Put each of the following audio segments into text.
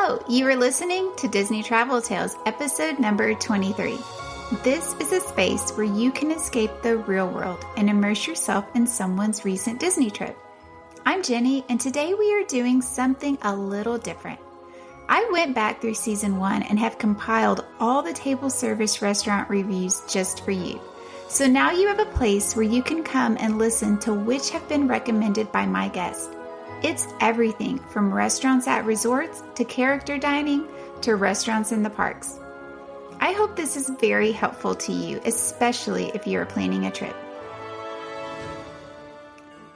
Hello, you are listening to Disney Travel Tales, episode number 23. This is a space where you can escape the real world and immerse yourself in someone's recent Disney trip. I'm Jenny, and today we are doing something a little different. I went back through season 1 and have compiled all the table service restaurant reviews just for you. So now you have a place where you can come and listen to which have been recommended by my guests. It's everything from restaurants at resorts to character dining to restaurants in the parks. I hope this is very helpful to you, especially if you are planning a trip.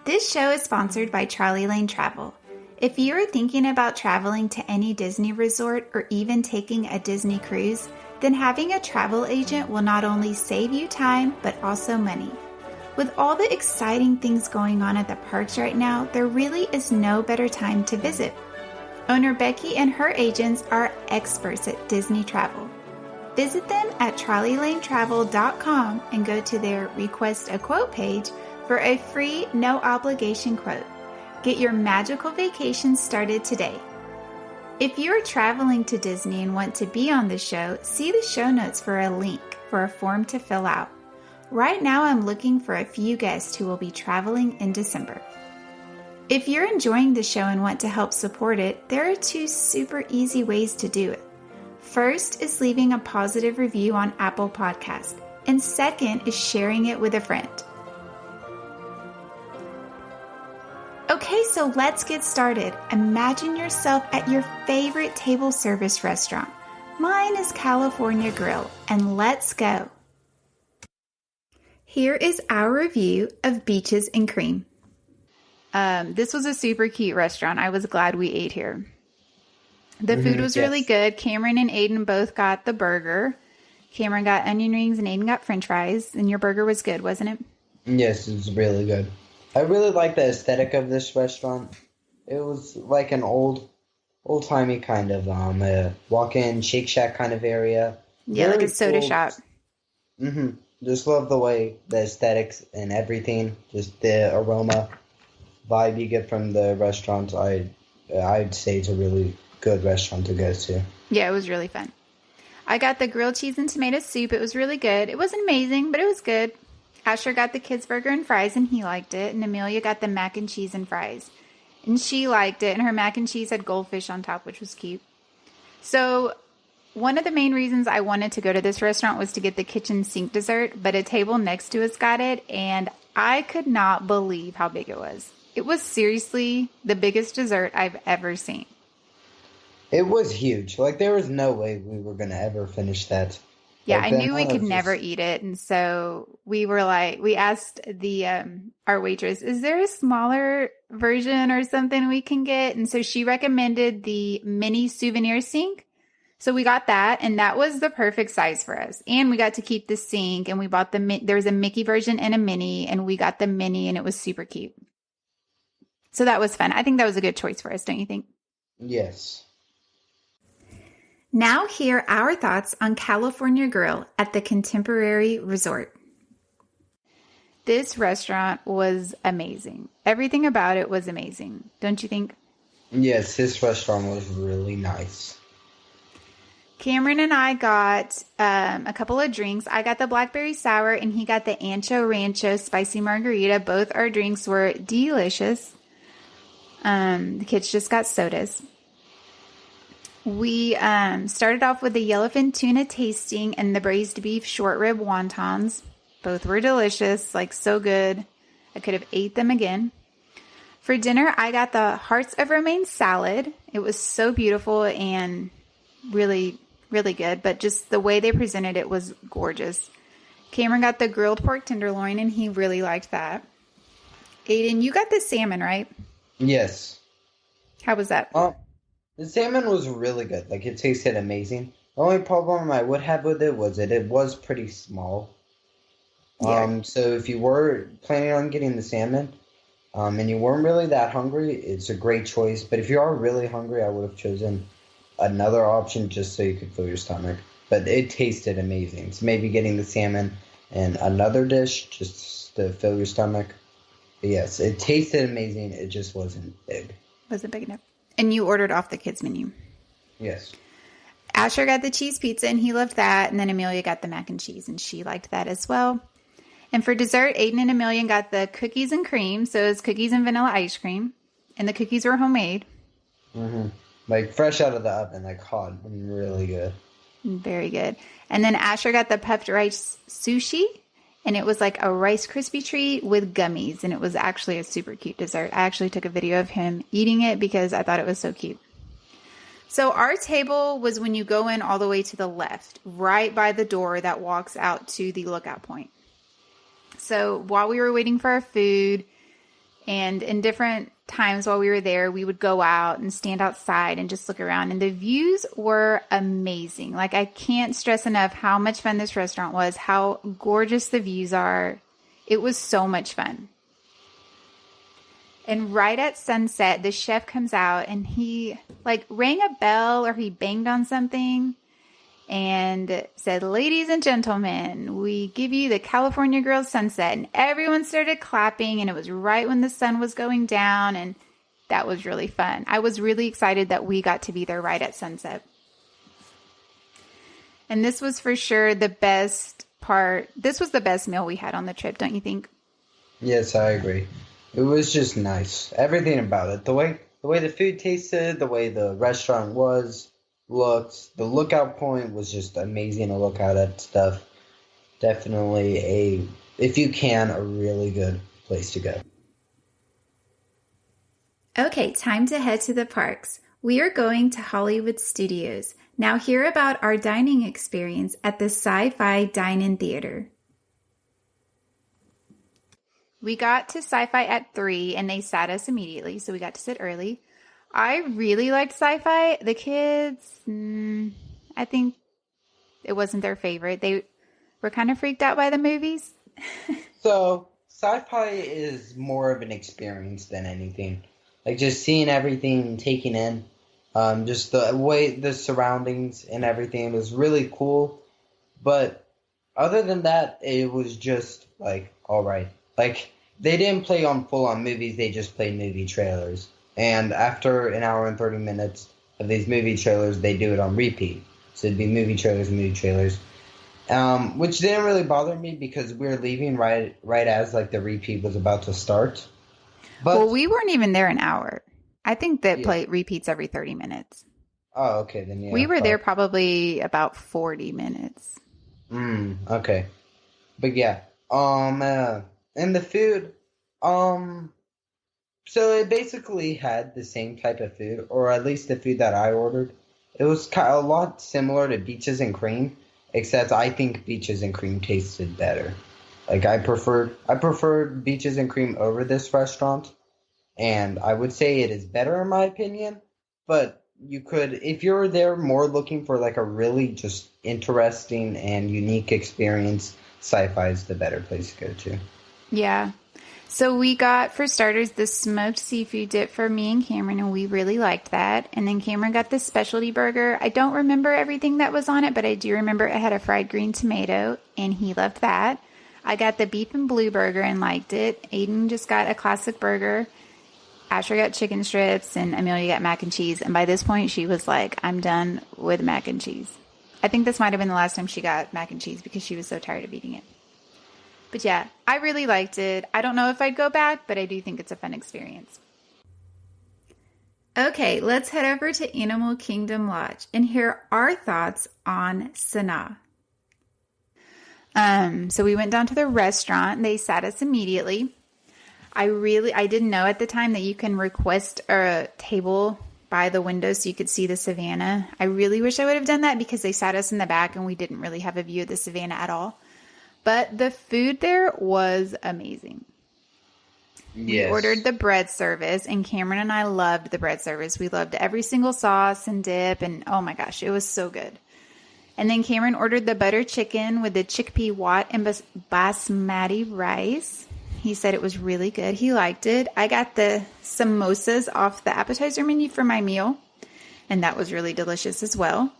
This show is sponsored by Charlie Lane Travel. If you are thinking about traveling to any Disney resort or even taking a Disney cruise, then having a travel agent will not only save you time, but also money. With all the exciting things going on at the parks right now, there really is no better time to visit. Owner Becky and her agents are experts at Disney travel. Visit them at charlielanetravel.com and go to their Request a Quote page for a free, no-obligation quote. Get your magical vacation started today. If you're traveling to Disney and want to be on the show, see the show notes for a link for a form to fill out. Right now, I'm looking for a few guests who will be traveling in December. If you're enjoying the show and want to help support it, there are 2 super easy ways to do it. First is leaving a positive review on Apple Podcasts, and second is sharing it with a friend. Okay, so let's get started. Imagine yourself at your favorite table service restaurant. Mine is California Grill, and let's go. Here is our review of Beaches and Cream. This was a super cute restaurant. I was glad we ate here. The food was really good. Cameron and Aiden both got the burger. Cameron got onion rings and Aiden got french fries. And your burger was good, wasn't it? Yes, it was really good. I really like the aesthetic of this restaurant. It was like an old-timey kind of walk-in Shake Shack kind of area. Yeah, very like a soda shop. Mm-hmm. Just love the way the aesthetics and everything, just the aroma vibe you get from the restaurant. I'd say it's a really good restaurant to go to. Yeah, it was really fun. I got the grilled cheese and tomato soup. It was really good. It wasn't amazing, but it was good. Asher got the kids burger and fries, and he liked it. And Amelia got the mac and cheese and fries, and she liked it. And her mac and cheese had goldfish on top, which was cute. So one of the main reasons I wanted to go to this restaurant was to get the kitchen sink dessert, but a table next to us got it, and I could not believe how big it was. It was seriously the biggest dessert I've ever seen. It was huge. Like, there was no way we were going to ever finish that. Yeah, I knew we could never eat it, and so we were like, we asked our waitress, is there a smaller version or something we can get? And so she recommended the mini souvenir sink. So we got that, and that was the perfect size for us. And we got to keep the sink, and we bought there was a Mickey version and a mini, and we got the mini, and it was super cute. So that was fun. I think that was a good choice for us, don't you think? Yes. Now hear our thoughts on California Grill at the Contemporary Resort. This restaurant was amazing. Everything about it was amazing, don't you think? Yes, this restaurant was really nice. Cameron and I got a couple of drinks. I got the blackberry sour, and he got the Ancho Rancho spicy margarita. Both our drinks were delicious. The kids just got sodas. We started off with the yellowfin tuna tasting and the braised beef short rib wontons. Both were delicious, like so good. I could have ate them again. For dinner, I got the Hearts of Romaine salad. It was so beautiful and really, really good, but just the way they presented it was gorgeous. Cameron got the grilled pork tenderloin, and he really liked that. Aiden, you got the salmon, right? Yes. How was that? The salmon was really good. Like, it tasted amazing. The only problem I would have with it was pretty small. Yeah. So if you were planning on getting the salmon, and you weren't really that hungry, it's a great choice. But if you are really hungry, I would have chosen another option just so you could fill your stomach. But it tasted amazing. So maybe getting the salmon and another dish just to fill your stomach. But yes, it tasted amazing. It just wasn't big. Wasn't big enough. And you ordered off the kids' menu. Yes. Asher got the cheese pizza and he loved that. And then Amelia got the mac and cheese and she liked that as well. And for dessert, Aiden and Amelia got the cookies and cream. So it was cookies and vanilla ice cream. And the cookies were homemade. Mm-hmm. Like fresh out of the oven, like hot and really good. Very good. And then Asher got the puffed rice sushi. And it was like a Rice Krispie treat with gummies. And it was actually a super cute dessert. I actually took a video of him eating it because I thought it was so cute. So our table was when you go in all the way to the left, right by the door that walks out to the lookout point. So while we were waiting for our food and in different times while we were there, we would go out and stand outside and just look around. And the views were amazing. Like, I can't stress enough how much fun this restaurant was, how gorgeous the views are. It was so much fun. And right at sunset, the chef comes out and he like rang a bell or he banged on something and said, "Ladies and gentlemen, we give you the California Girls Sunset." And everyone started clapping, and it was right when the sun was going down, and that was really fun. I was really excited that we got to be there right at sunset. And this was for sure the best part. This was the best meal we had on the trip, don't you think? Yes, I agree. It was just nice. Everything about it. The way the food tasted, the way the restaurant looked, the lookout point was just amazing to look out at stuff. Definitely if you can, a really good place to go. Okay, time to head to the parks. We are going to Hollywood Studios. Now hear about our dining experience at the Sci-Fi Dine-In Theater. We got to Sci-Fi at 3 and they sat us immediately, so we got to sit early. I really liked Sci-Fi. The kids, I think it wasn't their favorite. They were kind of freaked out by the movies. So, Sci-Fi is more of an experience than anything. Like, just seeing everything, taking in, just the way, the surroundings and everything was really cool. But other than that, it was just, like, all right. Like, they didn't play on full-on movies, they just played movie trailers. And after an hour and 30 minutes of these movie trailers, they do it on repeat. So it'd be movie trailers, which didn't really bother me because we were leaving right as like the repeat was about to start. But, well, we weren't even there an hour. I think that play repeats every 30 minutes. Oh, okay. Then yeah. We were there probably about 40 minutes. Okay. But yeah. And the food, so it basically had the same type of food, or at least the food that I ordered. It was a lot similar to Beaches and Cream, except I think Beaches and Cream tasted better. Like I preferred Beaches and Cream over this restaurant, and I would say it is better in my opinion. But you could, if you're there more looking for like a really just interesting and unique experience, Sci-Fi is the better place to go to. Yeah. So we got, for starters, the smoked seafood dip for me and Cameron, and we really liked that. And then Cameron got the specialty burger. I don't remember everything that was on it, but I do remember it had a fried green tomato, and he loved that. I got the beef and blue burger and liked it. Aiden just got a classic burger. Asher got chicken strips, and Amelia got mac and cheese. And by this point, she was like, "I'm done with mac and cheese." I think this might have been the last time she got mac and cheese because she was so tired of eating it. But yeah, I really liked it. I don't know if I'd go back, but I do think it's a fun experience. Okay, let's head over to Animal Kingdom Lodge and hear our thoughts on Sanaa. So we went down to the restaurant. They sat us immediately. I didn't know at the time that you can request a table by the window so you could see the savannah. I really wish I would have done that because they sat us in the back and we didn't really have a view of the savannah at all. But the food there was amazing. Yes. We ordered the bread service, and Cameron and I loved the bread service. We loved every single sauce and dip, and oh my gosh, it was so good. And then Cameron ordered the butter chicken with the chickpea wat and basmati rice. He said it was really good. He liked it. I got the samosas off the appetizer menu for my meal, and that was really delicious as well.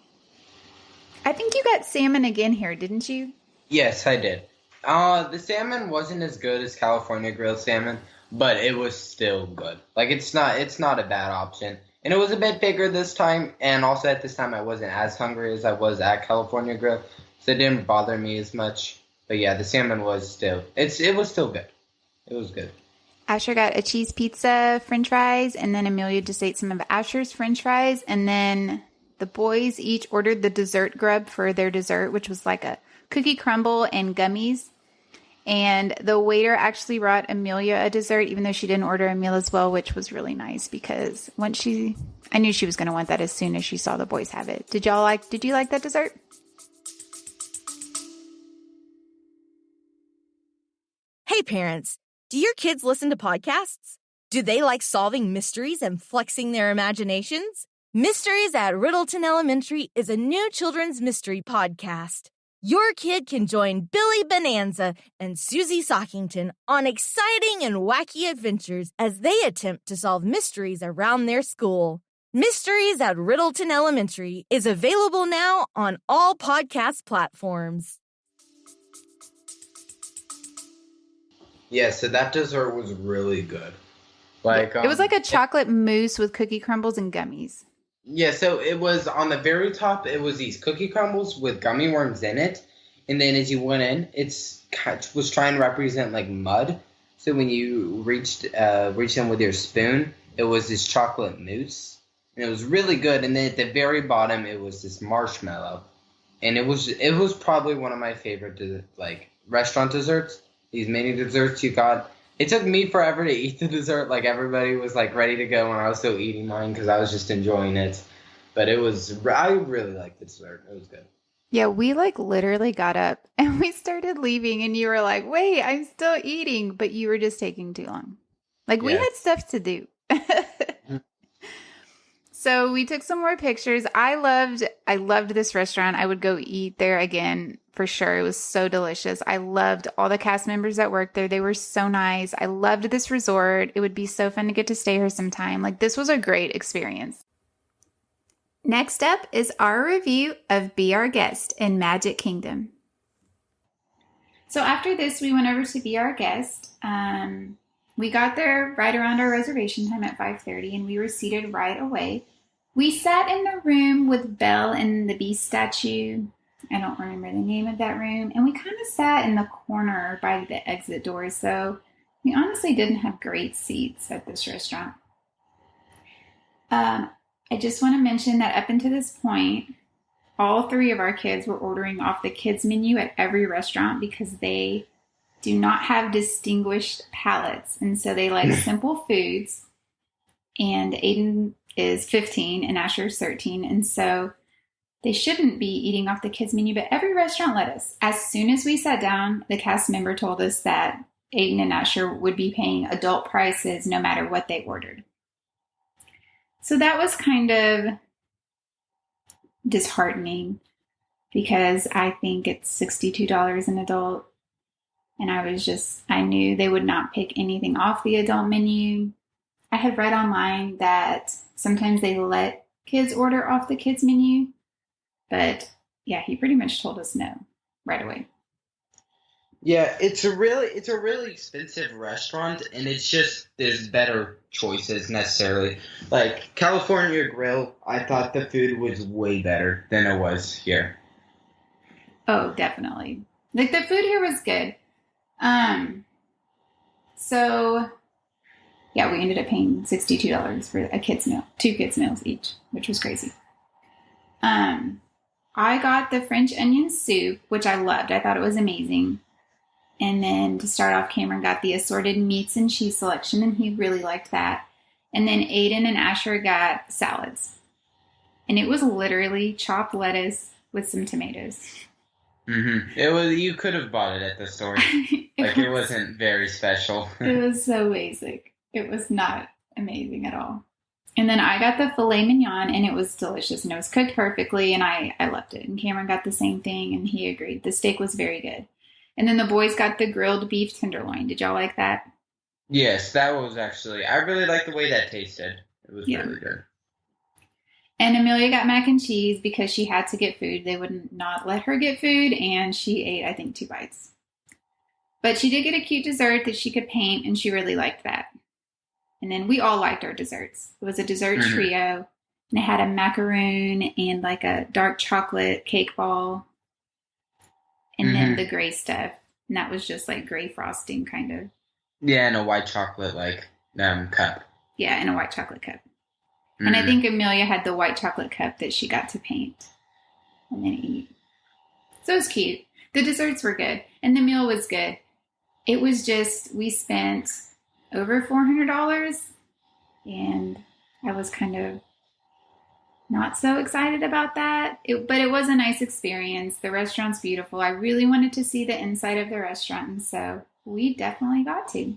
I think you got salmon again here, didn't you? Yes, I did. The salmon wasn't as good as California grilled salmon, but it was still good. Like it's not a bad option. And it was a bit bigger this time, and also at this time I wasn't as hungry as I was at California Grill, so it didn't bother me as much. But yeah, the salmon was still, it was still good. It was good. Asher got a cheese pizza, french fries, and then Amelia just ate some of Asher's french fries. And then the boys each ordered the dessert grub for their dessert, which was like a cookie crumble and gummies. And the waiter actually brought Amelia a dessert, even though she didn't order a meal as well, which was really nice because I knew she was going to want that as soon as she saw the boys have it. Did you like that dessert? Hey parents, do your kids listen to podcasts? Do they like solving mysteries and flexing their imaginations? Mysteries at Riddleton Elementary is a new children's mystery podcast. Your kid can join Billy Bonanza and Susie Sockington on exciting and wacky adventures as they attempt to solve mysteries around their school. Mysteries at Riddleton Elementary is available now on all podcast platforms. Yeah, so that dessert was really good. It was like a chocolate mousse with cookie crumbles and gummies. Yeah, so it was on the very top, it was these cookie crumbles with gummy worms in it. And then as you went in, it was trying to represent like mud. So when you reached in with your spoon, it was this chocolate mousse. And it was really good. And then at the very bottom, it was this marshmallow. And it was probably one of my favorite restaurant desserts. These mini desserts you got. It took me forever to eat the dessert. Like everybody was like ready to go when I was still eating mine because I was just enjoying it. But I really liked the dessert. It was good. Yeah, we literally got up and we started leaving and you were like, wait, I'm still eating. But you were just taking too long. We had stuff to do. So we took some more pictures. I loved this restaurant. I would go eat there again for sure. It was so delicious. I loved all the cast members that worked there. They were so nice. I loved this resort. It would be so fun to get to stay here sometime. This was a great experience. Next up is our review of Be Our Guest in Magic Kingdom. So after this, we went over to Be Our Guest. We got there right around our reservation time at 5:30, and we were seated right away. We sat in the room with Belle and the Beast statue. I don't remember the name of that room. And we kind of sat in the corner by the exit door. So we honestly didn't have great seats at this restaurant. I just want to mention that up until this point, all three of our kids were ordering off the kids menu at every restaurant because they do not have distinguished palates. And so they like simple foods. And Aiden is 15 and Asher is 13. And so they shouldn't be eating off the kids menu, but every restaurant let us. As soon as we sat down, the cast member told us that Aiden and Asher would be paying adult prices no matter what they ordered. So that was kind of disheartening because I think it's $62 an adult. And I knew they would not pick anything off the adult menu. I had read online that sometimes they let kids order off the kids menu. But yeah, he pretty much told us no right away. Yeah, it's a really expensive restaurant, and it's just there's better choices necessarily. Like California Grill, I thought the food was way better than it was here. Oh, definitely. The food here was good. So yeah, we ended up paying $62 for a kid's meal, 2 kids' meals each, which was crazy. I got the French onion soup, which I loved. I thought it was amazing. And then to start off, Cameron got the assorted meats and cheese selection, and he really liked that. And then Aiden and Asher got salads. And it was literally chopped lettuce with some tomatoes. Mm-hmm. You could have bought it at the store. It wasn't very special. It was so basic. It was not amazing at all. And then I got the filet mignon, and it was delicious, and it was cooked perfectly, and I loved it. And Cameron got the same thing, and he agreed. The steak was very good. And then the boys got the grilled beef tenderloin. Did y'all like that? Yes, that was actually, I really liked the way that tasted. It was really good. And Amelia got mac and cheese because she had to get food. They would not let her get food, and she ate, I think, 2 bites. But she did get a cute dessert that she could paint, and she really liked that. And then we all liked our desserts. It was a dessert trio, and it had a macaroon and like a dark chocolate cake ball, and then the gray stuff. And that was just like gray frosting kind of. Yeah, and a white chocolate cup. Yeah, in a white chocolate cup. And I think Amelia had the white chocolate cup that she got to paint and then eat. So it was cute. The desserts were good, and the meal was good. It was just, we spent over $400, and I was kind of not so excited about that. But it was a nice experience. The restaurant's beautiful. I really wanted to see the inside of the restaurant, and so we definitely got to.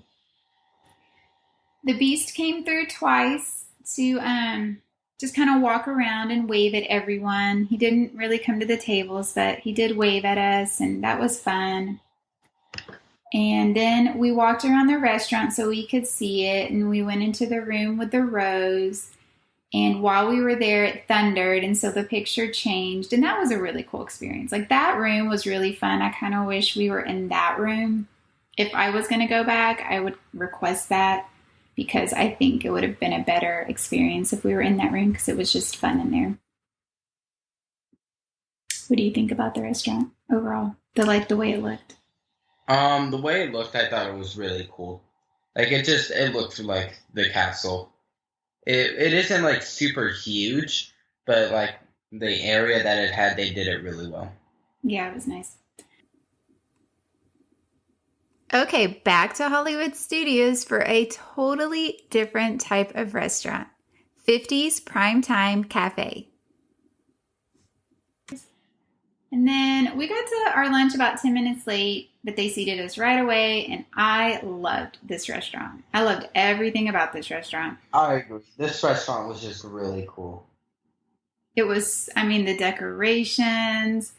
The Beast came through twice to just kind of walk around and wave at everyone. He didn't really come to the tables, but he did wave at us, and that was fun. And then we walked around the restaurant so we could see it, and we went into the room with the rose. And while we were there, it thundered, and so the picture changed, and that was a really cool experience. Like, that room was really fun. I kind of wish we were in that room. If I was going to go back, I would request that, because I think it would have been a better experience if we were in that room, because it was just fun in there. What do you think about the restaurant overall? The way it looked? The way it looked, I thought it was really cool. Like, it looked like the castle. It isn't like super huge, but like the area that it had, they did it really well. Yeah, it was nice. Okay, back to Hollywood Studios for a totally different type of restaurant. 50s Primetime Cafe. And then we got to our lunch about 10 minutes late, but they seated us right away, and I loved this restaurant. I loved everything about this restaurant. I agree. This restaurant was just really cool. It was, the decorations,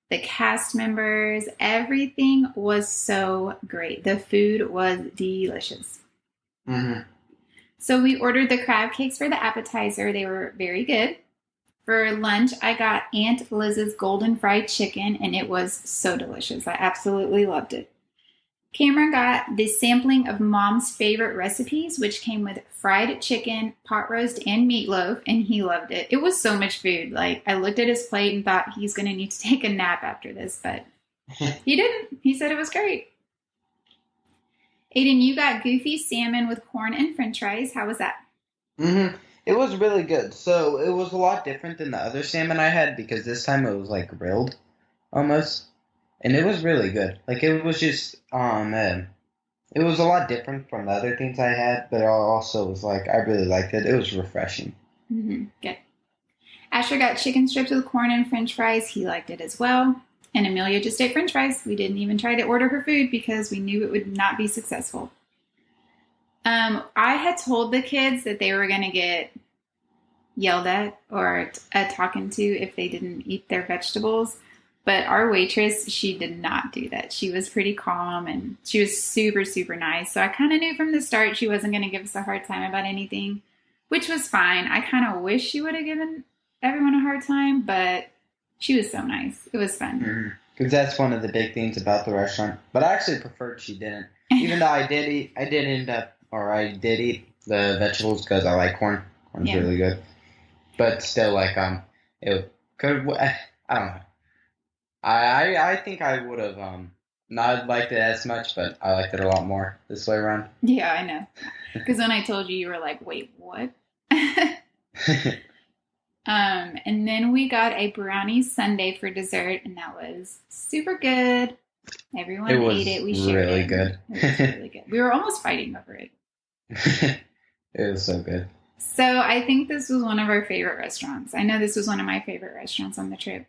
the cast members, everything was so great. The food was delicious. So we ordered the crab cakes for the appetizer. They were very good. For lunch, I got Aunt Liz's golden fried chicken, and it was so delicious. I absolutely loved it. Cameron got the sampling of Mom's favorite recipes, which came with fried chicken, pot roast, and meatloaf, and he loved it. It was so much food. Like, I looked at his plate and thought he's going to need to take a nap after this, but he didn't. He said it was great. Aiden, you got goofy salmon with corn and french fries. How was that? It was really good. So it was a lot different than the other salmon I had, because this time it was like grilled almost. And it was really good. Like, it was just, it was a lot different from the other things I had, but it also was like, I really liked it. It was refreshing. Good. Asher got chicken strips with corn and french fries. He liked it as well. And Amelia just ate french fries. We didn't even try to order her food because we knew it would not be successful. I had told the kids that they were going to get yelled at or talking to if they didn't eat their vegetables. But our waitress, she did not do that. She was pretty calm, and she was super, super nice. So I kind of knew from the start she wasn't going to give us a hard time about anything, which was fine. I kind of wish she would have given everyone a hard time, but she was so nice. It was fun. Because that's one of the big things about the restaurant. But I actually preferred she didn't. Even though I did eat the vegetables because I like corn. Corn's really good. But still, like, I don't know. I think I would have not liked it as much, but I liked it a lot more this way around. Yeah, I know. Because when I told you, you were like, wait, what? And then we got a brownie sundae for dessert, and that was super good. Everyone ate it. We shared really it. Good. It was really good. We were almost fighting over it. It was so good. So I think this was one of our favorite restaurants. I know this was one of my favorite restaurants on the trip.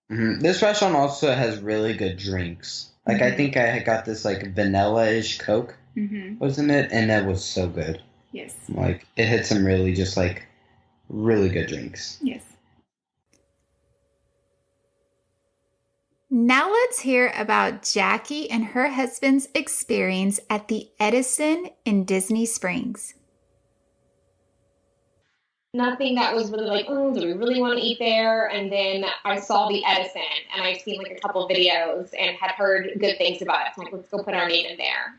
This restaurant also has really good drinks. Like, I think I got this, like, vanilla-ish Coke, wasn't it? And that was so good. Yes. Like, it had some really just, like, really good drinks. Yes. Now let's hear about Jackie and her husband's experience at the Edison in Disney Springs. Nothing that was really like, oh, do we really want to eat there? And then I saw the Edison, and I've seen like a couple videos and had heard good things about it. So I'm like, let's go put our name in there.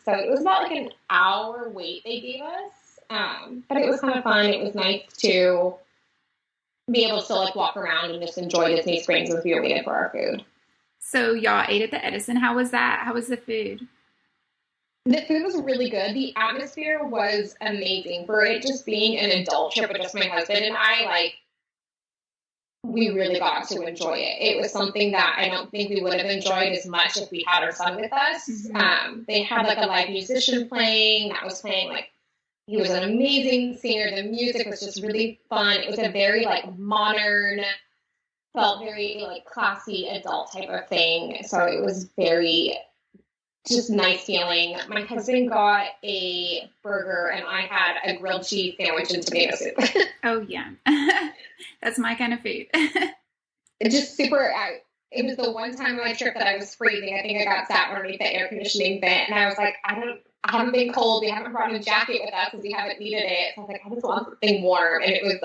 So it was about like an hour wait they gave us. But it was kind of fun. It was nice to be able to still like walk around and just enjoy Disney Springs as we waited for our food. So y'all ate at the Edison. How was that? How was the food? The food was really good. The atmosphere was amazing. For it just being an adult trip with just my husband and I, like, we really got to enjoy it. It was something that I don't think we would have enjoyed as much if we had our son with us. Mm-hmm. They had like a live musician playing that was playing like, he was an amazing singer. The music was just really fun. It was a very like modern, felt very like classy adult type of thing. So it was very just nice feeling. My husband got a burger and I had a grilled cheese sandwich and tomato soup. Oh, yeah. That's my kind of food. It just super, it was the one time on my trip that I was freezing. I think I got sat underneath the air conditioning vent and I was like, I haven't been cold. We haven't brought a jacket with us because we haven't needed it. So I was like, I just want something warm. And it was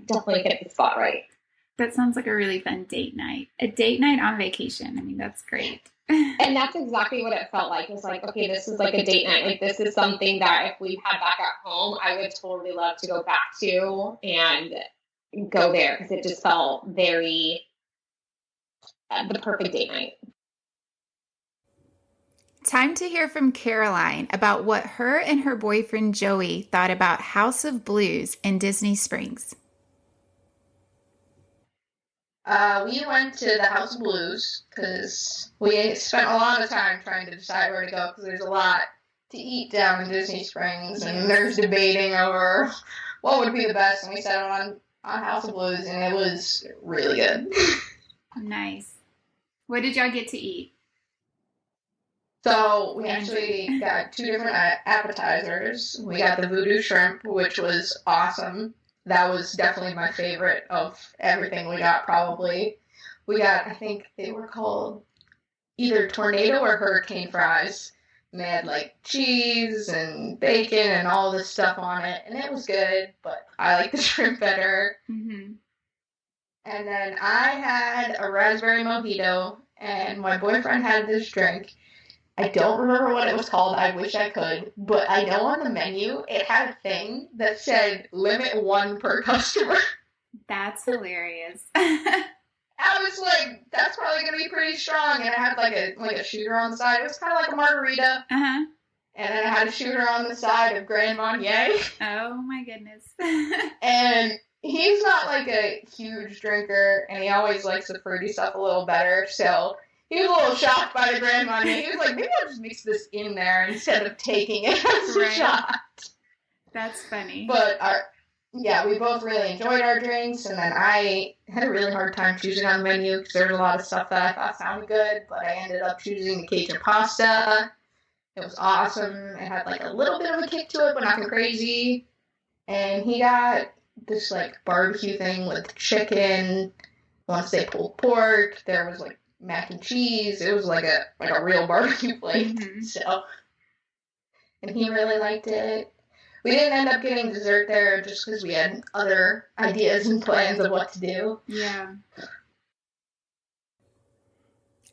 definitely hit the spot right. That sounds like a really fun date night. A date night on vacation. I mean, that's great. And that's exactly what it felt like. It was like, okay, this is like a date night. Like, this is something that if we had back at home, I would totally love to go back to and go there because it just felt very the perfect date night. Time to hear from Caroline about what her and her boyfriend Joey thought about House of Blues in Disney Springs. We went to the House of Blues because we spent a lot of time trying to decide where to go because there's a lot to eat down in Disney Springs and there's debating over what would be the best, and we settled on House of Blues and it was really good. Nice. What did y'all get to eat? So we actually got 2 different appetizers. We got the voodoo shrimp, which was awesome. That was definitely my favorite of everything we got, probably. We got, I think they were called either tornado or hurricane fries. And they had like cheese and bacon and all this stuff on it. And it was good, but I like the shrimp better. Mm-hmm. And then I had a raspberry mojito, and my boyfriend had this drink. I don't remember what it was called. I wish I could. But I know on the menu, it had a thing that said limit 1 per customer. That's hilarious. I was like, that's probably going to be pretty strong. And it had like a shooter on the side. It was kind of like a margarita. Uh-huh. And then it had a shooter on the side of Grand Marnier. Oh, my goodness. And he's not like a huge drinker, and he always likes the fruity stuff a little better. So he was a little shocked by the Grand Marnier. He was like, maybe I'll just mix this in there instead of taking it as a shot. That's funny. But we both really enjoyed our drinks, and then I had a really hard time choosing on the menu because there was a lot of stuff that I thought sounded good, but I ended up choosing the Cajun pasta. It was awesome. It had like a little bit of a kick to it, but nothing crazy. And he got this like barbecue thing with chicken. Once they pulled pork, there was like mac and cheese. It was like a real barbecue plate. Mm-hmm. So, and he really liked it. We didn't end up getting dessert there just because we had other ideas and plans of what to do. Yeah.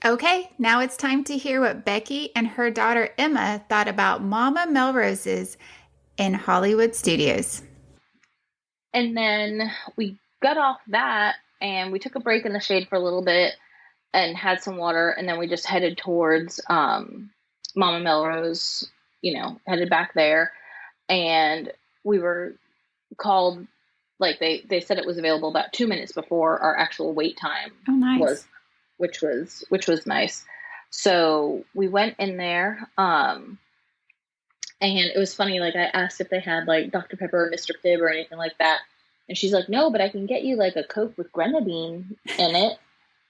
Okay, now it's time to hear what Becky and her daughter Emma thought about Mama Melrose's in Hollywood Studios. And then we got off that and we took a break in the shade for a little bit and had some water, and then we just headed towards Mama Melrose, headed back there. And we were called, like they said it was available about 2 minutes before our actual wait time. Oh, nice. Which was nice. So we went in there, and it was funny, like I asked if they had like Dr. Pepper or Mr. Pibb or anything like that. And she's like, no, but I can get you like a Coke with grenadine in it.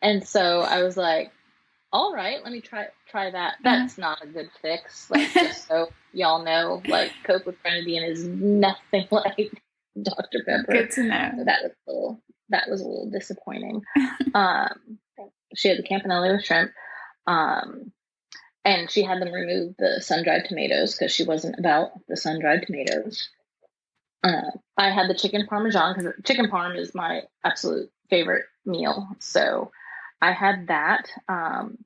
And so I was like, all right, let me try that. That's not a good fix. Like, just so y'all know, like Coke with grenadine is nothing like Dr. Pepper. Good to know. So that was a little disappointing. She had the campanelli with shrimp. And she had them remove the sun-dried tomatoes because she wasn't about the sun-dried tomatoes. I had the chicken parmesan because chicken parm is my absolute favorite meal. So I had that. And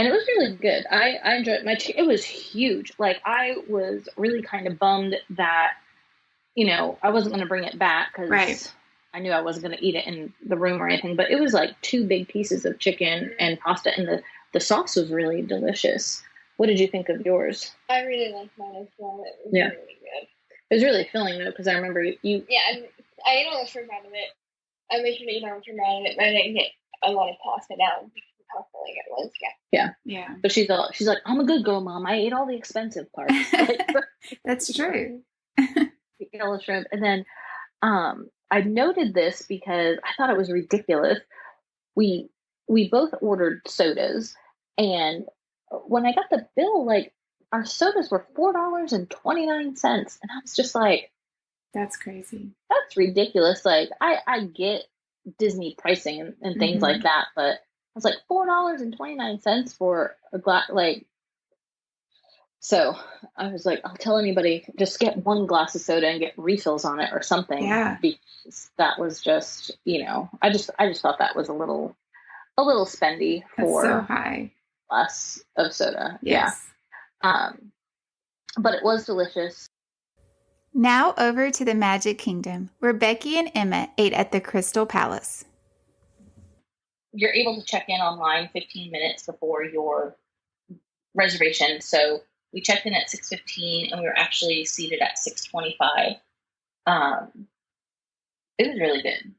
it was really good. I enjoyed it. It was huge. Like, I was really kind of bummed that I wasn't going to bring it back because Right. I knew I wasn't going to eat it in the room or anything, but it was like 2 big pieces of chicken and pasta, and the sauce was really delicious. What did you think of yours? I really liked mine as well. It was Yeah. really good. It was really filling, though, because I remember you. Yeah, I ate all the fruit out of it. I made sure to eat all the fruit out of it, but I didn't get a lot of pasta down because of how filling it was. Yeah. Yeah. But she's like, I'm a good girl, Mom. I ate all the expensive parts. Like, That's true. eat all the shrimp. And then I noted this because I thought it was ridiculous. We both ordered sodas, and when I got the bill, like, our sodas were $4.29, and I was just like, That's crazy. that's ridiculous. Like, I get Disney pricing and things like that, but I was like, $4.29 for a glass, like. So I was like, I'll tell anybody, just get 1 glass of soda and get refills on it or something. Yeah. Because that was just, I just thought that was a little spendy That's for so high. a glass of soda. Yes. Yeah. But it was delicious. Now over to the Magic Kingdom, where Becky and Emma ate at the Crystal Palace. You're able to check in online 15 minutes before your reservation. So we checked in at 6:15 and we were actually seated at 6:25. It was really good.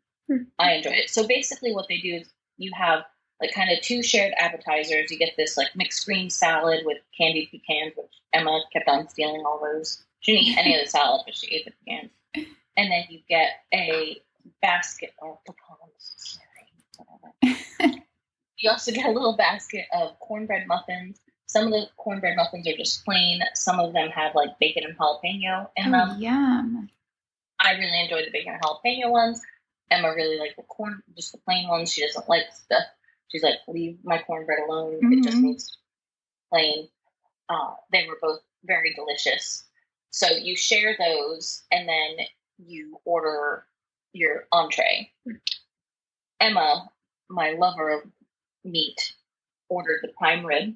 I enjoyed it. So basically what they do is you have like kind of 2 shared appetizers. You get this like mixed green salad with candied pecans, which Emma kept on stealing all those. She didn't eat any of the salad, but she ate the pecans. And then you get a basket of pecans. Whatever. You also get a little basket of cornbread muffins. Some of the cornbread muffins are just plain. Some of them have like bacon and jalapeno in them. Yum. I really enjoyed the bacon and jalapeno ones. Emma really liked just the plain ones. She doesn't like stuff. She's like, leave my cornbread alone. It just needs plain. They were both very delicious. So you share those, and then you order your entree. Emma, my lover of meat, ordered the prime rib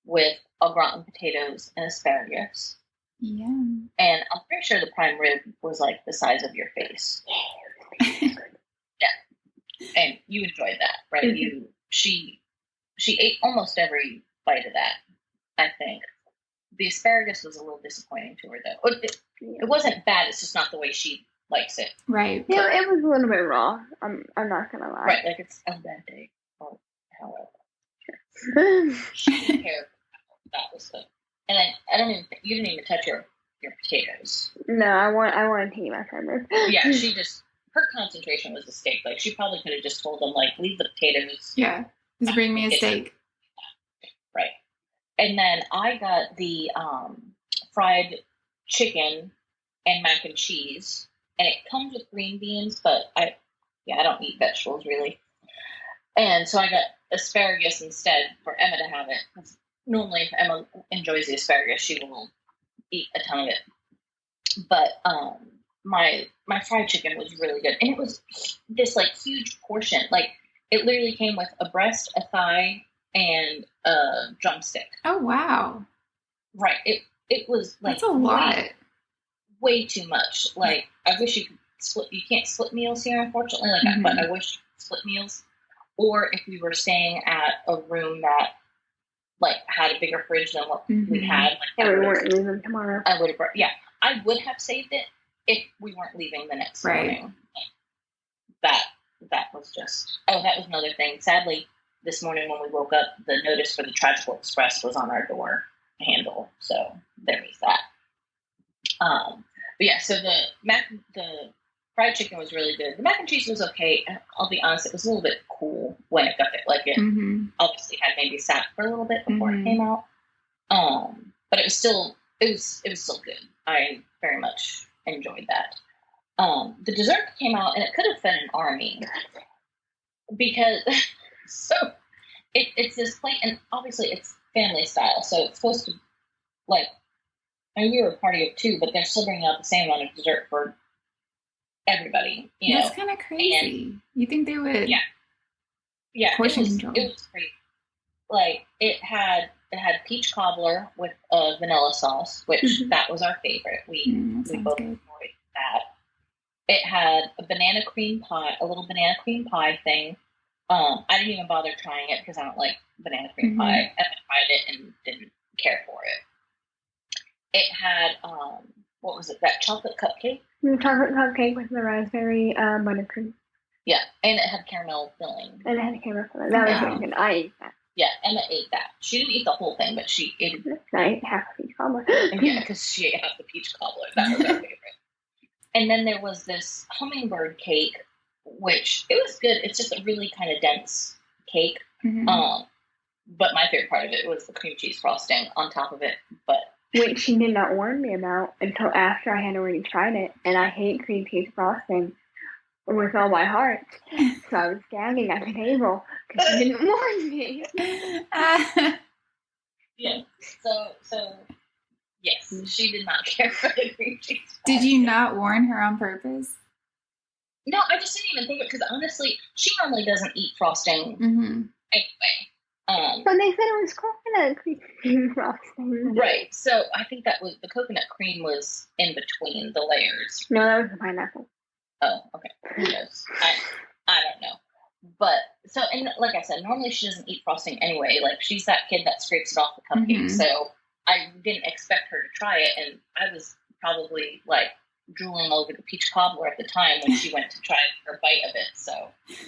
with au gratin potatoes and asparagus. Yum. And I'm pretty sure the prime rib was like the size of your face. Yeah. And you enjoyed that, right? She ate almost every bite of that, I think. The asparagus was a little disappointing to her, though. It wasn't bad, it's just not the way she likes it. Right. Yeah, it was a little bit raw. I'm not gonna lie. Right, like it's a bad day. Oh, however. She didn't care. That was good. And then you didn't even touch your potatoes. No, I wanted to eat my friend. Yeah, her concentration was the steak. Like, she probably could have just told them, like, leave the potatoes. Yeah. Just bring me a steak. Right. And then I got the fried chicken and mac and cheese. And it comes with green beans, but I don't eat vegetables, really. And so I got asparagus instead for Emma to have it. 'Cause normally, if Emma enjoys the asparagus, she will eat a ton of it. But my fried chicken was really good, and it was this like huge portion. Like, it literally came with a breast, a thigh, and a drumstick. Oh, wow. Right. It was like That's a lot. way too much. Like, I wish you could split. You can't split meals here, unfortunately. Like, but I wish you could split meals. Or if we were staying at a room that like had a bigger fridge than what we had, like, Yeah, we weren't leaving tomorrow. I would have. Yeah, I would have saved it if we weren't leaving the next morning. That was just. Oh, that was another thing. Sadly, this morning when we woke up, the notice for the Tricycle Express was on our door handle. So there was that. But yeah, so the fried chicken was really good. The mac and cheese was okay. I'll be honest, it was a little bit cool when it got there. Like, it obviously had maybe sat for a little bit before it came out. But it was still still good. I very much enjoyed that. The dessert came out, and it could have fed an army, because so it's this plate, and obviously it's family style, so it's supposed to, like, I mean, we were a party of 2, but they're still bringing out the same amount of dessert for everybody. That's kind of crazy. And you think they would? Yeah. Portion it control. Was great. Like, it had peach cobbler with vanilla sauce, which that was our favorite. We both good. enjoyed that. It had a banana cream pie, a little banana cream pie thing. I didn't even bother trying it because I don't like banana cream pie. And I tried it and didn't care for it. It had, what was it, that chocolate cupcake? The chocolate cupcake with the raspberry buttercream. Yeah, and it had caramel filling. And it had a caramel filling. That was really good. I ate that. Yeah, Emma ate that. She didn't eat the whole thing, but she ate it. I ate half a peach cobbler. Yeah, because she ate half the peach cobbler. That was our favorite. And then there was this hummingbird cake, which it was good. It's just a really kind of dense cake. But my favorite part of it was the cream cheese frosting on top of it. But which she did not warn me about until after I had already tried it, and I hate cream cheese frosting with all my heart. So I was gagging at the table because she didn't warn me. Yeah. So yes, she did not care for the cream cheese frosting. Did you not warn her on purpose? No, I just didn't even think it because honestly, she normally doesn't eat frosting anyway. But they said it was coconut cream frosting. Right. So I think that was the coconut cream was in between the layers. No, that was the pineapple. Oh, okay. Who knows? I don't know. But so, and like I said, normally she doesn't eat frosting anyway. Like she's that kid that scrapes it off the cupcake. So I didn't expect her to try it, and I was probably like drooling over the peach cobbler at the time when she went to try her bite of it. So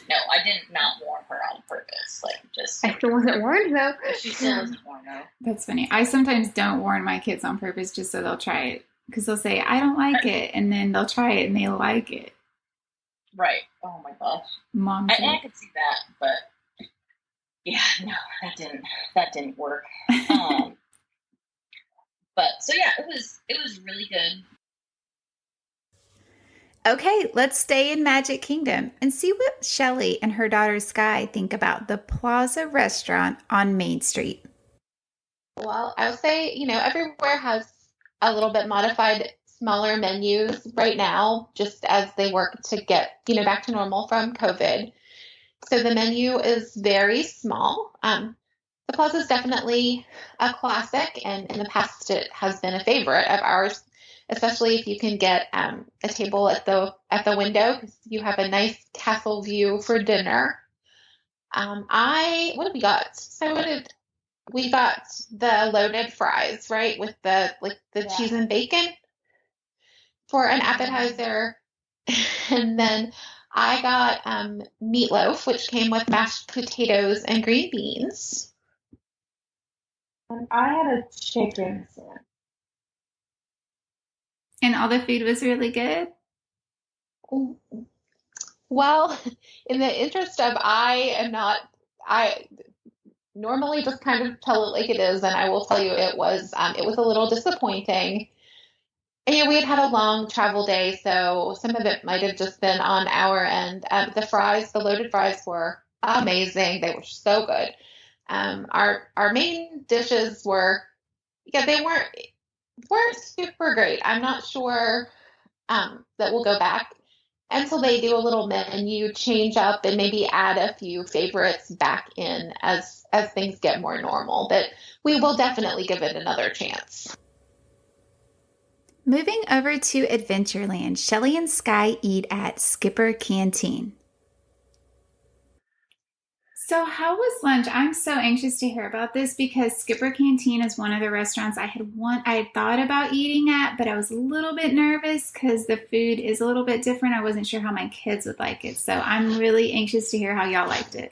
no, I did not warn her on purpose. Like just I still wasn't warned though. She still wasn't warned though. That's funny. I sometimes don't warn my kids on purpose just so they'll try it. Because they'll say, I don't like it. And then they'll try it and they like it. Right. Oh my gosh. Mom I could see that, but yeah, no, that didn't work. But so yeah, it was really good. Okay, let's stay in Magic Kingdom and see what Shelly and her daughter Sky think about the Plaza restaurant on Main Street. Well, I would say, everywhere has a little bit modified, smaller menus right now, just as they work to get, back to normal from COVID. So the menu is very small. The Plaza is definitely a classic, and in the past it has been a favorite of ours, especially if you can get a table at the window because you have a nice castle view for dinner. What have we got? We got the loaded fries, right, with the cheese and bacon for an appetizer, and then I got meatloaf, which came with mashed potatoes and green beans. And I had a chicken sandwich. And all the food was really good? Well, in the interest of I normally just kind of tell it like it is, and I will tell you it was a little disappointing. And, we had a long travel day, so some of it might have just been on our end. The loaded fries were amazing. They were so good. Our main dishes they weren't super great. I'm not sure that we'll go back until they do a little menu change up and maybe add a few favorites back in as things get more normal. But we will definitely give it another chance. Moving over to Adventureland, Shelly and Sky eat at Skipper Canteen. So how was lunch? I'm so anxious to hear about this because Skipper Canteen is one of the restaurants I had thought about eating at, but I was a little bit nervous because the food is a little bit different. I wasn't sure how my kids would like it. So I'm really anxious to hear how y'all liked it.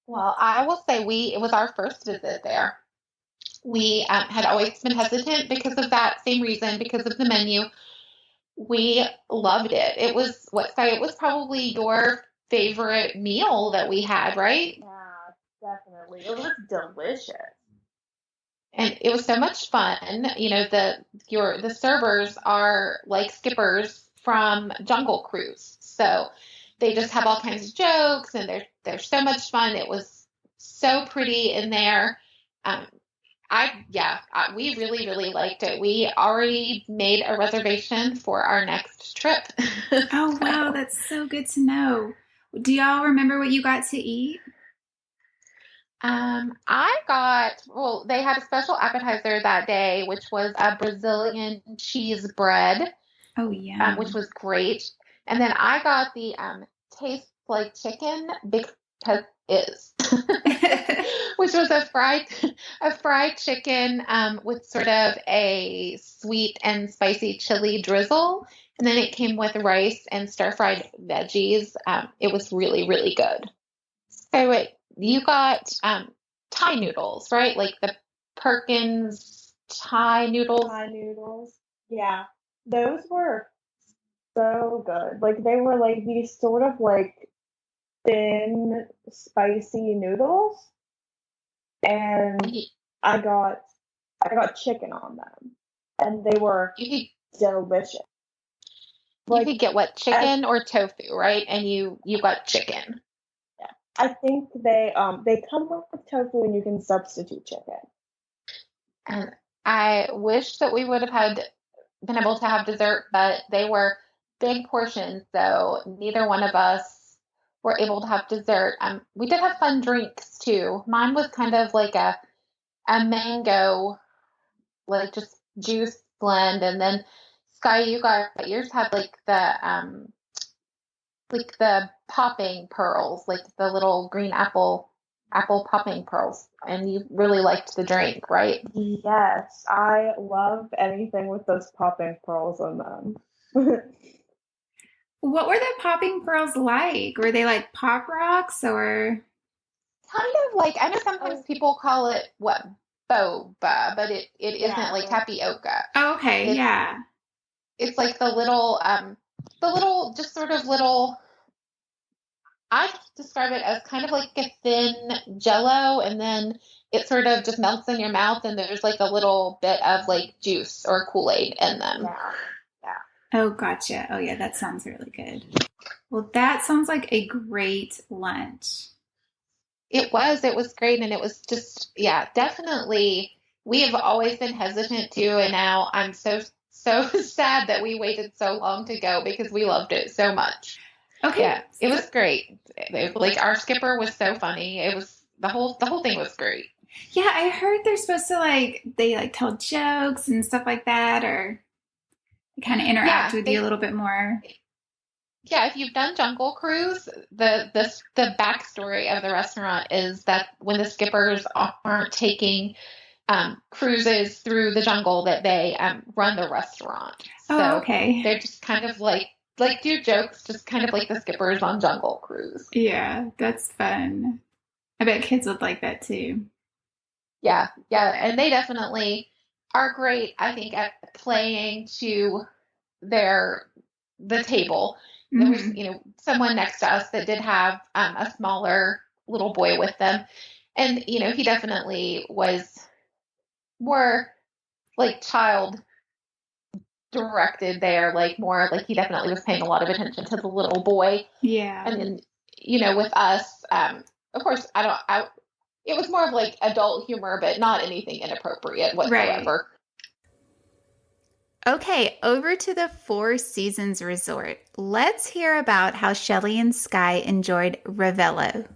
Well, I will say it was our first visit there. We had always been hesitant because of that same reason, because of the menu. We loved it. It was probably your favorite meal that we had, right? Yeah, definitely. It was delicious. And it was so much fun. The servers are like skippers from Jungle Cruise. So they just have all kinds of jokes and they're so much fun. It was so pretty in there. We really, really liked it. We already made a reservation for our next trip. Oh, wow. That's so good to know. Do y'all remember what you got to eat? They had a special appetizer that day, which was a Brazilian cheese bread. Oh, yeah. which was great. And then I got the taste like chicken because it is, which was a fried chicken with sort of a sweet and spicy chili drizzle. And then it came with rice and stir-fried veggies. It was really, really good. So wait, you got Thai noodles, right? Like the Perkins Thai noodles. Thai noodles. Yeah, those were so good. Like they were like these sort of like thin, spicy noodles, and You, I got chicken on them, and they were you delicious. You Like could get what, chicken or tofu, right? And you got chicken. I think they come with tofu, and you can substitute chicken. And I wish that we would have been able to have dessert, but they were big portions, so neither one of us were able to have dessert. We did have fun drinks too. Mine was kind of like a mango, like just juice blend, and then Sky, you got yours had like the popping pearls, like the little green apple popping pearls, and you really liked the drink, right? Yes, I love anything with those popping pearls in them. What were the popping pearls like? Were they like pop rocks or? Kind of like, I know sometimes people call it what, boba, but it isn't like tapioca. Oh, okay, It's yeah. it's like the little just sort of little, I describe it as kind of like a thin jello, and then it sort of just melts in your mouth, and there's like a little bit of like juice or Kool-Aid in them. Yeah. Oh, gotcha. Oh, yeah, that sounds really good. Well, that sounds like a great lunch. It was great, and it was just, yeah, definitely. We have always been hesitant to, and now I'm so sad that we waited so long to go because we loved it so much. Okay. Yeah, it was great. Like our skipper was so funny. It was the whole thing was great. Yeah, I heard they're supposed to they tell jokes and stuff like that, or kind of interact with you a little bit more. Yeah, if you've done Jungle Cruise, the backstory of the restaurant is that when the skippers aren't taking cruises through the jungle, that they run the restaurant. Oh, okay. They're just kind of like do jokes, just kind of like the skippers on Jungle Cruise. Yeah, that's fun. I bet kids would like that too. Yeah, and they definitely are great, I think, at playing to the table. There was, someone next to us that did have a smaller little boy with them, and he definitely was more like child directed there, like more like he definitely was paying a lot of attention to the little boy. Yeah. And then with us, of course, it was more of like adult humor, but not anything inappropriate whatsoever. Right. Okay, over to the Four Seasons Resort. Let's hear about how Shelley and Sky enjoyed Ravello.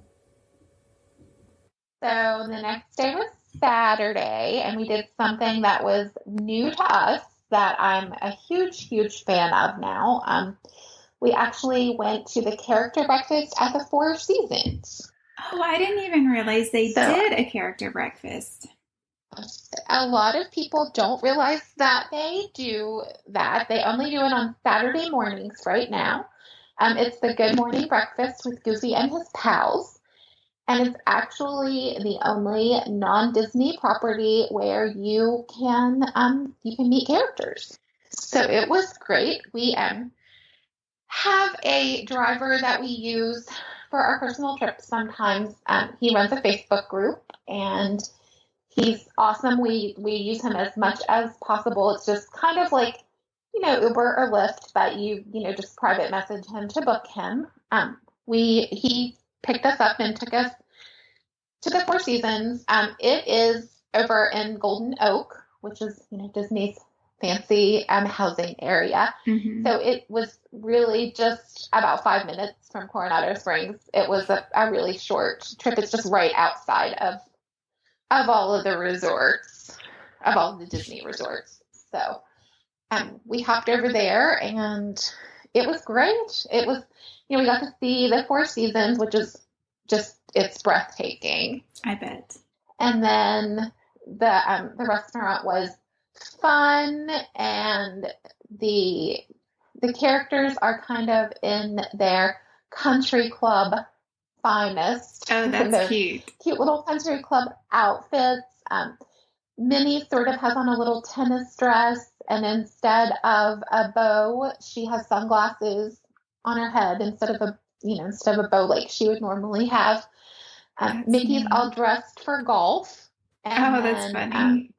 So the next day was Saturday, and we did something that was new to us that I'm a huge, huge fan of now. We actually went to the character breakfast at the Four Seasons. Oh, I didn't even realize they did a character breakfast. A lot of people don't realize that they do that. They only do it on Saturday mornings right now. It's the Good Morning Breakfast with Goofy and his pals. And it's actually the only non-Disney property where you can meet characters. So it was great. We have a driver that we use for our personal trips sometimes. He runs a Facebook group, and he's awesome. We use him as much as possible. It's just kind of like, Uber or Lyft, but you just private message him to book him. He picked us up and took us to the Four Seasons. It is over in Golden Oak, which is, Disney's fancy housing area. Mm-hmm. So it was really just about 5 minutes from Coronado Springs. It was a really short trip. It's just right outside of all of the resorts, of all the Disney resorts. So we hopped over there, and it was great. It was, we got to see the Four Seasons, which is it's breathtaking. I bet. And then the restaurant was fun, and the characters are kind of in their country club finest. Oh, that's cute. Cute little country club outfits. Minnie sort of has on a little tennis dress, and instead of a bow, she has sunglasses on her head instead of a bow like she would normally have. Mickey's neat. all dressed for golf. And that's funny.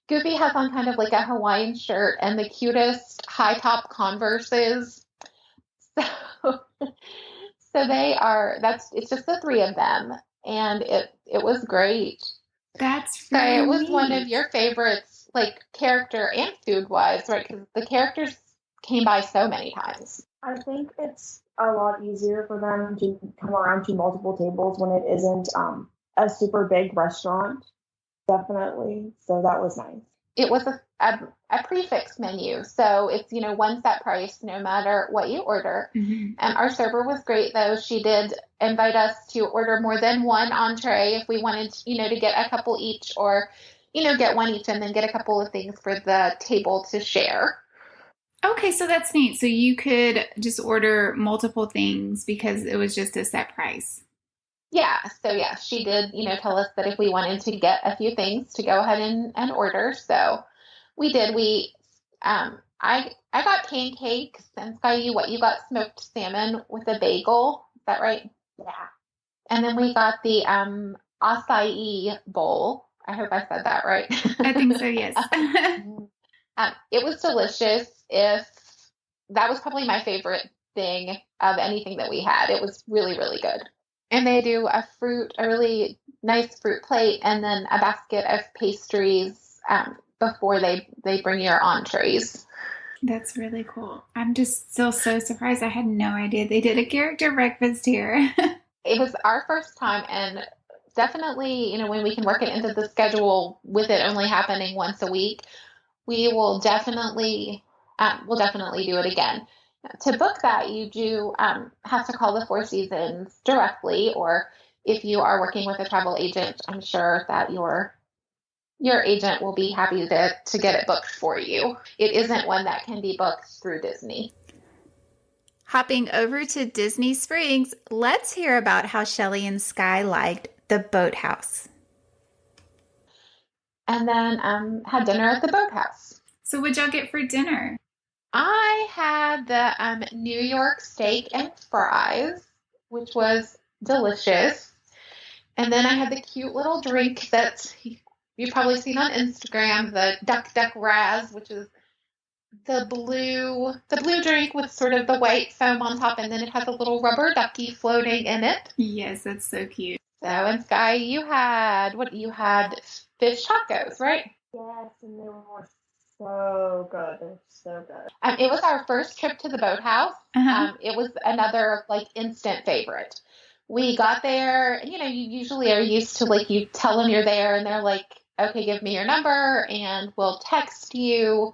Goofy has on kind of like a Hawaiian shirt and the cutest high top Converses. So it's just the three of them, and it was great. That's So really it was neat. one of your favorites, like character and food wise, right? Because the characters came by so many times. I think it's a lot easier for them to come around to multiple tables when it isn't a super big restaurant. Definitely. So that was nice. It was a prefix menu, so it's one set price no matter what you order. Mm-hmm. And our server was great, though. She did invite us to order more than one entree if we wanted to get a couple each, or get one each and then get a couple of things for the table to share. Okay, so that's neat. So you could just order multiple things because it was just a set price. Yeah, so yeah, she did, tell us that if we wanted to get a few things to go ahead and order. So we did. I got pancakes, and Sky, you got smoked salmon with a bagel. Is that right? Yeah. And then we got the acai bowl. I hope I said that right. I think so, yes. It was delicious. That was probably my favorite thing of anything that we had. It was really, really good. And they do a really nice fruit plate and then a basket of pastries before they bring your entrees. That's really cool. I'm just still so surprised. I had no idea they did a character breakfast here. It was our first time, and definitely, when we can work it into the schedule with it only happening once a week, we will definitely do it again. To book that, you do have to call the Four Seasons directly, or if you are working with a travel agent, I'm sure that your agent will be happy to get it booked for you. It isn't one that can be booked through Disney. Hopping over to Disney Springs, let's hear about how Shelley and Sky liked the boathouse. And then had dinner at the boathouse. So what'd y'all get for dinner? I had the New York steak and fries, which was delicious. And then I had the cute little drink that you've probably seen on Instagram, the Duck Duck Raz, which is the blue drink with sort of the white foam on top, and then it has a little rubber ducky floating in it. Yes, that's so cute. So, and Sky, you had fish tacos, right? Yes, and they were so good. They're so good. It was our first trip to the boathouse. Uh-huh. It was another instant favorite. We got there, and you usually are used to you tell them you're there, and they're like, okay, give me your number, and we'll text you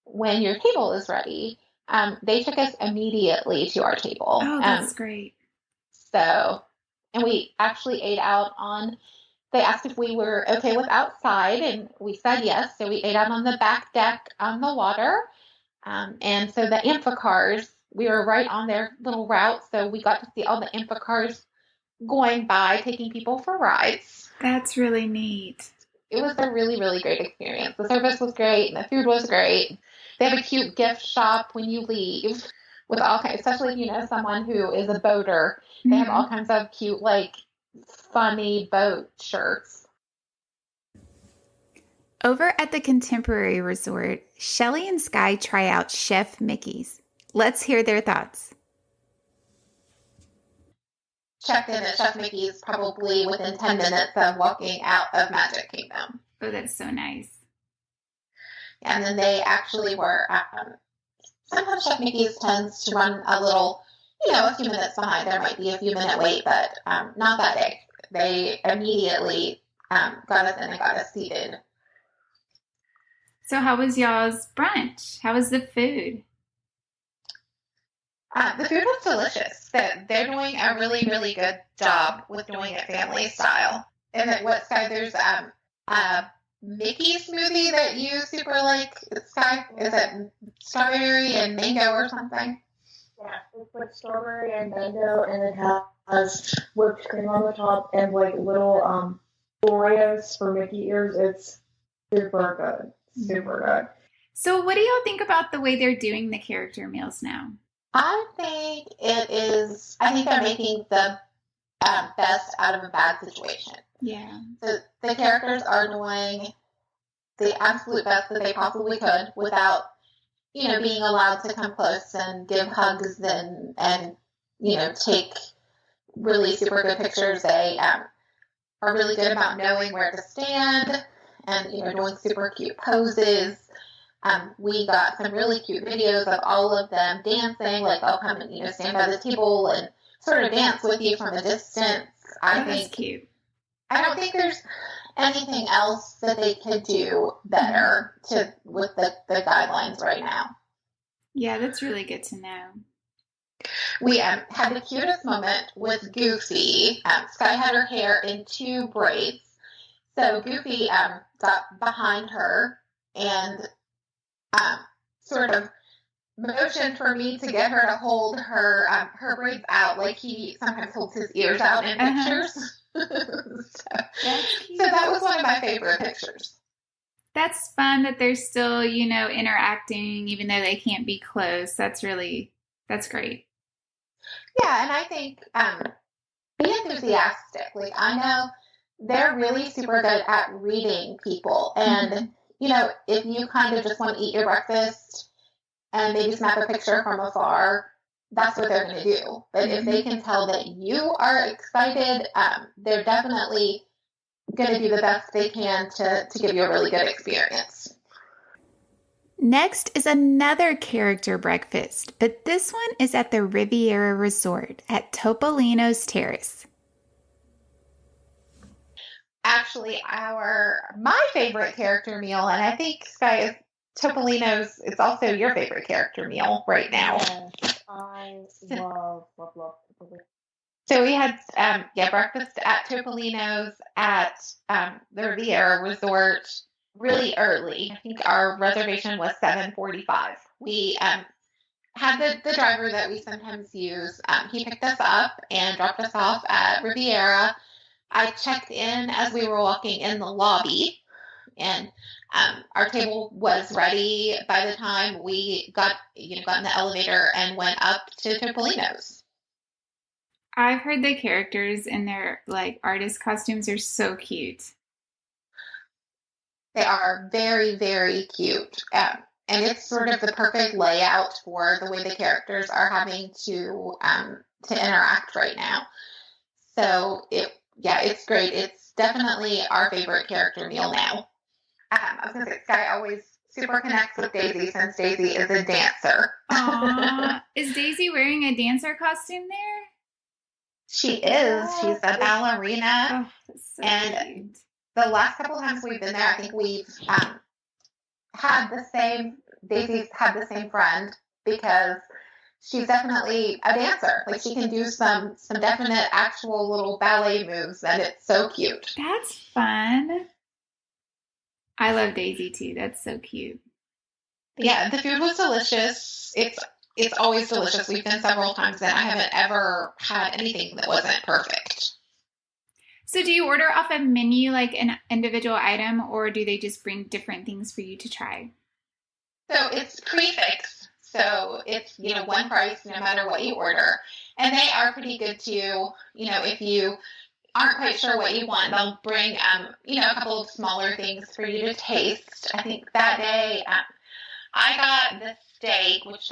when your table is ready. They took us immediately to our table. Oh, that's great. So, and we actually ate out they asked if we were okay with outside, and we said yes. So we ate out on the back deck on the water. And so the amphicars, we were right on their little route. So we got to see all the amphicars going by, taking people for rides. That's really neat. It was a really, really great experience. The service was great, and the food was great. They have a cute gift shop when you leave with all kinds, especially if someone who is a boater. They have all kinds of cute, funny boat shirts. Over at the Contemporary Resort, Shelley and Sky try out Chef Mickey's. Let's hear their thoughts. Checked in at Chef Mickey's probably within 10 minutes of walking out of Magic Kingdom. Oh, that's so nice. And then they actually were, sometimes Chef Mickey's tends to run a little, a few minutes behind. There might be a few minute wait, but not that day. They immediately got us in and got us seated. So how was y'all's brunch? How was the food? The food was delicious. They're doing a really, really good job with doing it family style. And at what Sky, there's a Mickey smoothie that you super like. Sky, is it strawberry and mango or something? Yeah, it's like strawberry and mango, and it has whipped cream on the top and like little Oreos for Mickey ears. It's super good. Super good. So what do y'all think about the way they're doing the character meals now? I think I think they're making the best out of a bad situation. Yeah. So the characters are doing the absolute best that they possibly could without, being allowed to come close and give hugs and take really super good pictures. They are really good about knowing where to stand and, doing super cute poses. We got some really cute videos of all of them dancing, like they'll come and, stand by the table and sort of dance with you from a distance. That's cute. I don't think there's anything else that they could do better with the guidelines right now. Yeah, that's really good to know. We had the cutest moment with Goofy. Sky had her hair in 2 braids. So Goofy got behind her and sort of motioned for me to get her to hold her braids out like he sometimes holds his ears out in pictures. So that was one of my favorite pictures. That's fun that they're still, interacting even though they can't be close. That's great. Yeah, and I think be enthusiastic. Like, I know they're really super good at reading people. And, if you kind of just want to eat your breakfast and maybe snap a picture from afar, that's what they're going to do. But if they can tell that you are excited, they're definitely going to do the best they can to give you a really good experience. Next is another character breakfast, but this one is at the Riviera Resort at Topolino's Terrace. Actually, my favorite character meal, and I think Sky is Topolino's. It's also your favorite character meal right now. Yes, I love Topolino. So we had breakfast at Topolino's at the Riviera Resort really early. I think our reservation was 7:45. We had the driver that we sometimes use. He picked us up and dropped us off at Riviera. I checked in as we were walking in the lobby, and our table was ready by the time we got in the elevator and went up to Topolino's. I've heard the characters in their artist costumes are so cute. They are very, very cute. And it's sort of the perfect layout for the way the characters are having to interact right now. So it's great. It's definitely our favorite character meal now. I was going to say, Sky always super connects with Daisy since Daisy is a dancer. Aww. Is Daisy wearing a dancer costume there? She is. She's a ballerina. Oh, that's so cute. The last couple times we've been there, I think we've Daisy's had the same friend because she's definitely a dancer. Like, she can do some definite actual little ballet moves, and it's so cute. That's fun. I love Daisy too. That's so cute. Yeah, the food was delicious. It's always delicious. We've been several times and I haven't ever had anything that wasn't perfect. So do you order off a menu like an individual item, or do they just bring different things for you to try? So it's prefix. So it's, one price no matter what you order. And they are pretty good too. If you aren't quite sure what you want, they'll bring, a couple of smaller things for you to taste. I think that day I got the steak, which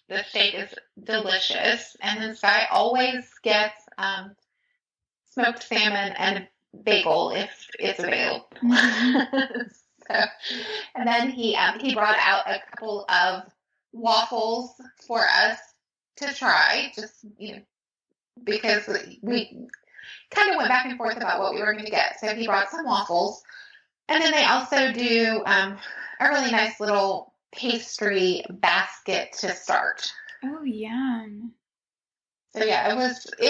the steak is delicious. And then Sky always gets smoked salmon and a bagel if it's available. And then he brought out a couple of waffles for us to try, just because we kind of went back and forth about what we were going to get. So he brought some waffles, and then they also do a really nice little pastry basket to start. Oh, yum. So yeah, it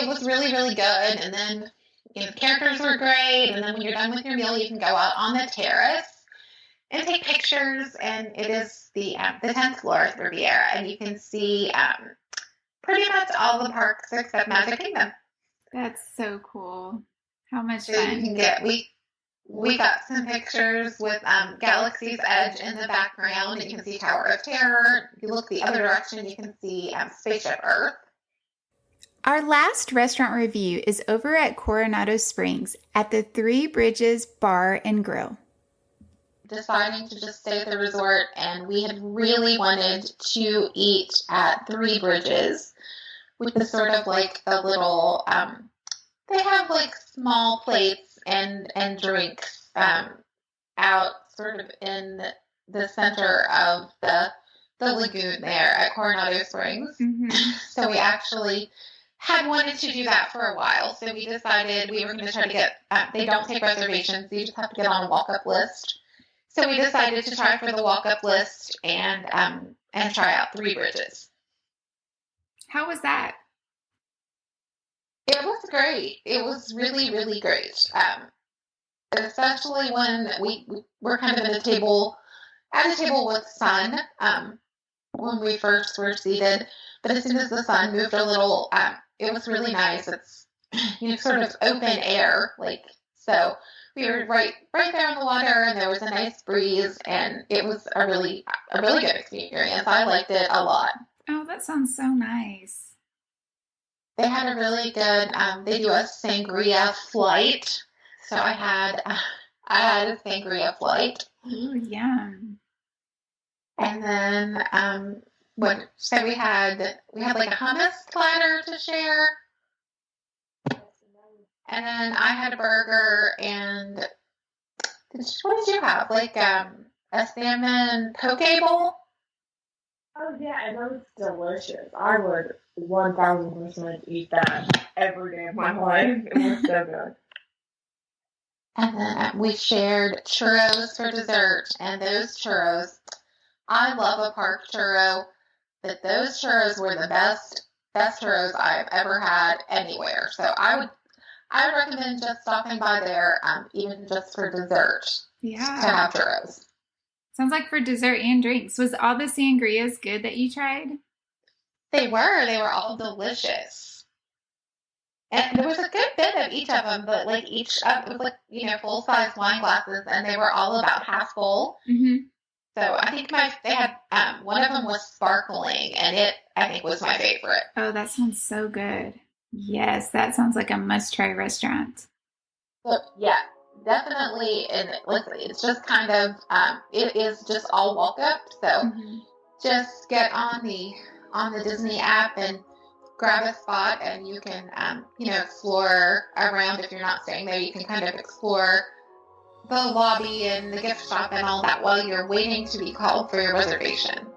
was really, really good. And then the characters were great. And then when you're done with your meal, you can go out on the terrace and take pictures. And it is the 10th floor of Riviera, and you can see pretty much all the parks except Magic Kingdom. That's so cool. How much So fun. you can get we got some pictures with Galaxy's Edge in the background. You can see Tower of Terror. If you look the other direction, you can see Spaceship Earth. Our last restaurant review is over at Coronado Springs at the Three Bridges Bar and Grill. Deciding to just stay at the resort, and we had really wanted to eat at Three Bridges, which is sort of like the little, they have like small plates and drinks out sort of in the center of the lagoon there at Coronado Springs. Mm-hmm. So we actually had wanted to do that for a while. So we decided we were going to try to get, they don't take reservations. You just have to get on a walk-up list. So we decided to try for the walk-up list and try out Three Bridges. How was that? It was great. It was really, really great. Especially when we were kind of at a table with sun when we first were seated. But as soon as the sun moved a little, it was really nice. It's sort of open air, so. We were right there on the water, and there was a nice breeze, and it was a really good experience. I liked it a lot. Oh, that sounds so nice. They had a really good. They do a sangria flight, so I had a sangria flight. Ooh, yum. And then so we had like a hummus platter to share. And then I had a burger, and what did you have? Like a salmon poke bowl? Oh yeah, and that was delicious. I would 1000% eat that every day of my life. It was so good. And then we shared churros for dessert, and those churros, I love a park churro, but those churros were the best churros I've ever had anywhere. So I would recommend just stopping by there, even just for dessert. Yeah. To have churros. Sounds like for dessert and drinks. Was all the sangrias good that you tried? They were all delicious. And there was a good bit of each of them, but each it was full-size wine glasses, and they were all about half full. Mm-hmm. So I think they had one of them was sparkling, and it I think was my favorite. Oh, that sounds so good. Yes, that sounds like a must-try restaurant. But yeah, definitely. And it's just kind of it is just all walk up. So just get on the Disney app and grab a spot, and you can explore around. If you're not staying there, you can kind of explore the lobby and the gift shop and all that while you're waiting to be called for your reservation.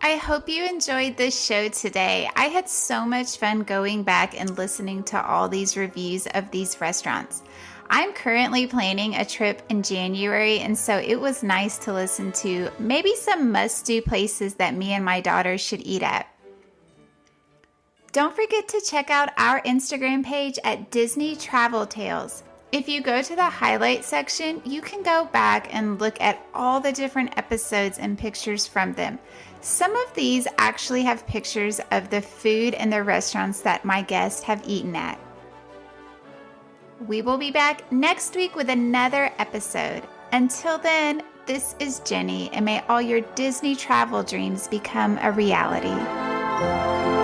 I hope you enjoyed this show today. I had so much fun going back and listening to all these reviews of these restaurants. I'm currently planning a trip in January, and so it was nice to listen to maybe some must-do places that me and my daughter should eat at. Don't forget to check out our Instagram page at Disney Travel Tales. If you go to the highlight section, you can go back and look at all the different episodes and pictures from them. Some of these actually have pictures of the food and the restaurants that my guests have eaten at. We will be back next week with another episode. Until then, this is Jenny, and may all your Disney travel dreams become a reality.